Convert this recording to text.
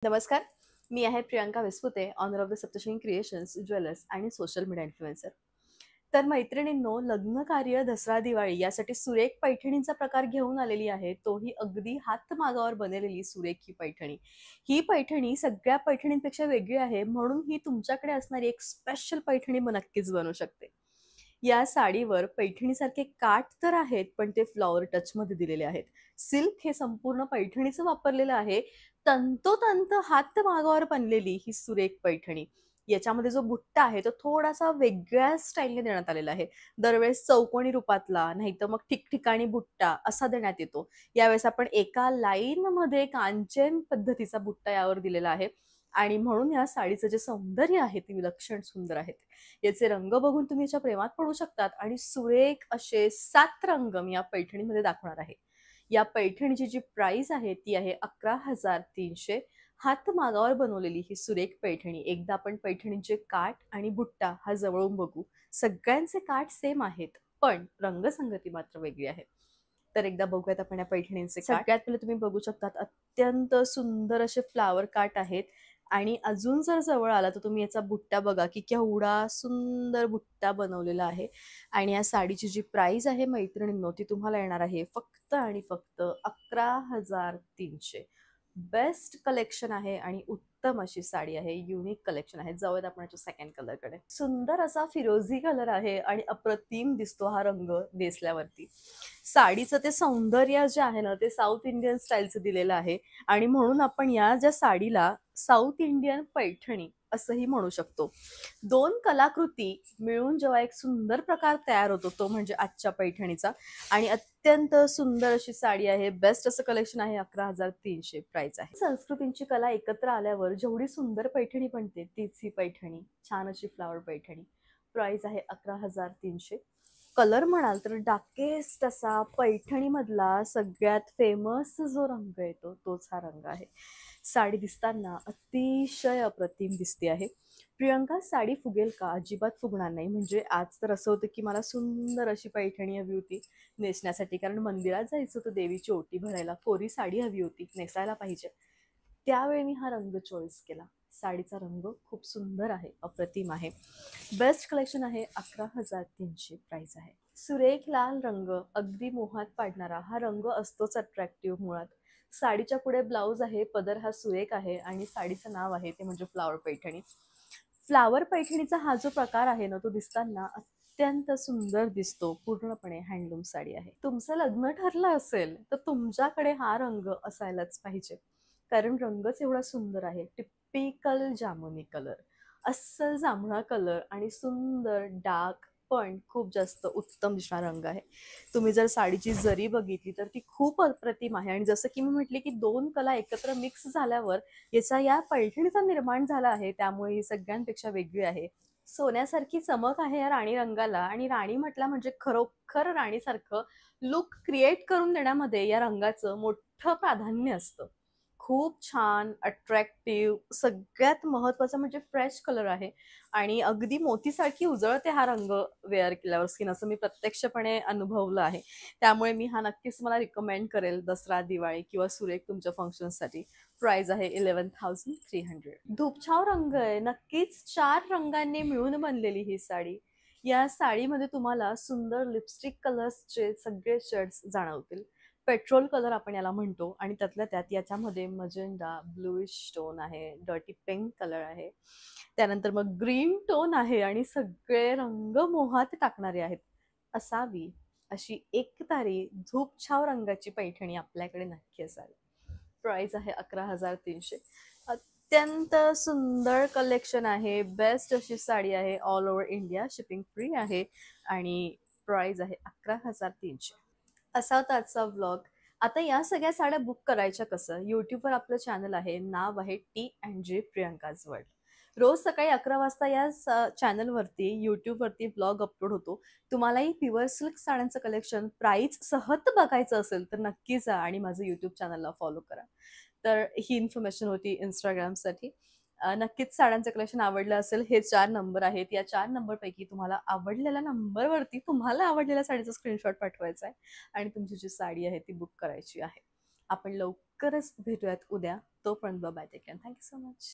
नमस्कार. मी आहे Priyanka Vispute, owner of the Saptashrungi creations, jewellers आणि सोशल मीडिया इन्फ्लुएन्सर. तर मैत्रिणींनो, लग्न कार्य, दसरा, दिवाळी यासाठी सुरेख पैठणींचा प्रकार घेऊन आलेली आहे. तोही अगदी हातमागावर बनवलेली सुरेख ही पैठणी. ही पैठणी सगळ्या पैठणींपेक्षा वेगळी आहे, म्हणून ही तुमच्याकडे असणारी एक स्पेशल पैठणी नक्कीच बनू शकते. या साडीवर पैठणीसारखे काठ तर आहेत, पण ते फ्लॉवर टचमध्ये दिलेले आहेत. सिल्क हे संपूर्ण पैठणीचं वापरलेलं आहे. तंतोतंत हातमागावर बनलेली ही सुरेख पैठणी. याच्यामध्ये जो बुट्टा आहे तो थोडासा वेगळ्या स्टाईलने देण्यात आलेला आहे. दरवेळेस चौकोनी रूपातला, नाहीतर मग ठिकठिकाणी बुट्टा असा देण्यात येतो. यावेळेस आपण एका लाईनमध्ये कांचन पद्धतीचा बुट्टा यावर दिलेला आहे आणि म्हणून या साडीचं जे सौंदर्य आहे ते विलक्षण सुंदर आहेत. याचे रंग बघून तुम्ही याच्या प्रेमात पडू शकतात आणि सुरेख असे 7 रंग मी या पैठणीमध्ये दाखवणार आहे. या पैठणीची जी प्राइस आहे ती आहे 11,300. हातमागावर बनवलेली ही सुरेख पैठणी. एकदा आपण पैठणीचे काठ आणि बुट्टा हा जवळून बघू. सगळ्यांचे काठ सेम आहेत, पण रंगसंगती मात्र वेगळी आहे. तर एकदा बघूयात आपण या पैठणींचे काठ. सगळ्यात पहिले तुम्ही बघू शकतात अत्यंत सुंदर असे फ्लावर काठ आहेत आणि अजून जर जवळ आला तर तुम्ही याचा बुट्टा बघा की केवढा सुंदर बुट्टा बनवलेला आहे. आणि या साडीची जी प्राइस आहे मैत्रिणींनो, ती तुम्हाला येणार आहे फक्त आणि फक्त 11,300. बेस्ट कलेक्शन आहे आणि उत्तम अशी साडी आहे. युनिक कलेक्शन आहे. जाऊयात आपण याच्या सेकंड कलरकडे. सुंदर असा फिरोझी कलर आहे आणि अप्रतिम दिसतो हा रंग नेसल्यावरती. साडीचं ते सौंदर्य जे आहे ना, ते साऊथ इंडियन स्टाईलचं दिलेलं आहे आणि म्हणून आपण या ज्या साडीला साऊथ इंडियन पैठणी असंही म्हणू शकतो. दोन कलाकृती मिळून जेव्हा एक सुंदर प्रकार तयार होतो तो म्हणजे आजच्या पैठणीचा. आणि अत्यंत सुंदर अशी साडी आहे. बेस्ट असं कलेक्शन आहे. 11,300 प्राइस आहे. संस्कृतींची कला एकत्र आल्यावर जेवढी सुंदर पैठणी बनते तीच ही पैठणी. छान अशी फ्लावर पैठणी. प्राइस आहे 11,300. कलर म्हणाल तर डार्केस्ट असा पैठणी मधला सगळ्यात फेमस जो रंग येतो तोच हा रंग आहे. साडी दिसताना अतिशय अप्रतिम दिसते आहे. प्रियंका, साडी फुगेल का? अजिबात फुगणार नाही. म्हणजे आज तर असं होतं की मला सुंदर अशी पैठणी हवी होती नेसण्यासाठी, कारण मंदिरात जायचं होतं देवीची ओटी भरायला. कोरी साडी हवी होती, नेसायला पाहिजे. त्यावेळी मी हा रंग चॉईस केला. साडीचा रंग खूप सुंदर आहे, अप्रतिम आहे. बेस्ट कलेक्शन आहे. 11,300 प्राइस आहे. सुरेख लाल रंग अगदी मोहात पाडणारा हा रंग असतोच अट्रॅक्टिव्ह मुळात. साडीच्या पुढे ब्लाऊज आहे, पदर हा सुरेख आहे आणि साडीचं नाव आहे ते म्हणजे फ्लावर पैठणी. फ्लावर पैठणीचा हा जो प्रकार आहे ना, तो दिसताना अत्यंत सुंदर दिसतो. पूर्णपणे हँडलूम साडी आहे. तुमचं लग्न ठरलं असेल तर तुमच्याकडे हा रंग असायलाच पाहिजे, कारण रंगच एवढा सुंदर आहे. टिपिकल जामुनी कलर, अस्सल जांभळा कलर आणि सुंदर डार्क पण खूप जास्त उत्तम दिसणारा रंग आहे. तुम्ही जर साडीची जरी बघितली तर ती खूप अप्रतिम आहे आणि जसं की मी म्हटले की दोन कला एकत्र मिक्स झाल्यावर याचा या पैठणीचा निर्माण झाला आहे, त्यामुळे ही सगळ्यांपेक्षा वेगळी आहे. सोन्यासारखी चमक आहे या राणी रंगाला आणि राणी म्हटला म्हणजे खरोखर राणीसारखं लुक क्रिएट करून देण्यामध्ये या रंगाचं मोठं प्राधान्य असतं. खूप छान, अट्रॅक्टिव्ह, सगळ्यात महत्त्वाचं म्हणजे फ्रेश कलर आहे आणि अगदी मोतीसारखी उजळते हा रंग वेअर केल्यावर स्किन, असं मी प्रत्यक्षपणे अनुभवलं आहे. त्यामुळे मी हा नक्कीच मला रिकमेंड करेल दसरा, दिवाळी किंवा सुरेख तुमच्या फंक्शनसाठी. प्राइस आहे 11,300. धूपछाव रंग आहे. नक्कीच 4 रंगांनी मिळून बनलेली ही साडी. या साडीमध्ये तुम्हाला सुंदर लिपस्टिक कलर्सचे सगळे शेड्स जाणवतील. पेट्रोल कलर आपण याला म्हणतो आणि त्यातल्या त्यात याच्यामध्ये मजेंडा, ब्लूइश टोन आहे, डर्टी पिंक कलर आहे. त्यानंतर मग ग्रीन टोन आहे आणि सगळे रंग मोहात टाकणारे आहेत. असावी अशी एकतारी धूपछाव रंगाची पैठणी आपल्याकडे नक्की असावी. प्राइस आहे 11,300. अत्यंत सुंदर कलेक्शन आहे. बेस्ट अशी साडी आहे. All over India shipping free आहे आणि प्राइस आहे 11,300. असा होता आजचा व्लॉग. आता या सगळ्या साड्या बुक करायच्या कसं? यूट्यूबवर आपलं चॅनल आहे, नाव आहे T&J प्रियंकाज वर्ल्ड. रोज सकाळी 11 वाजता या चॅनलवरती यूट्यूबवरती ब्लॉग अपलोड होतो. तुम्हालाही प्युअर सिल्क साड्यांचं कलेक्शन प्राइस सहत बघायचं असेल तर नक्की जा आणि माझं यूट्यूब चॅनलला फॉलो करा. तर ही इन्फॉर्मेशन होती इंस्टाग्रामसाठी. नक्कीच साड्यांचं कलेक्शन आवडलं असेल. हे 4 नंबर आहेत. या 4 नंबरपैकी तुम्हाला आवडलेल्या नंबरवरती तुम्हाला आवडलेल्या साडीचा स्क्रीनशॉट पाठवायचा आहे आणि तुमची जी साडी आहे ती बुक करायची आहे. आपण लवकरच भेटूयात उद्या. तोपर्यंत bye, take care. Thank you so much.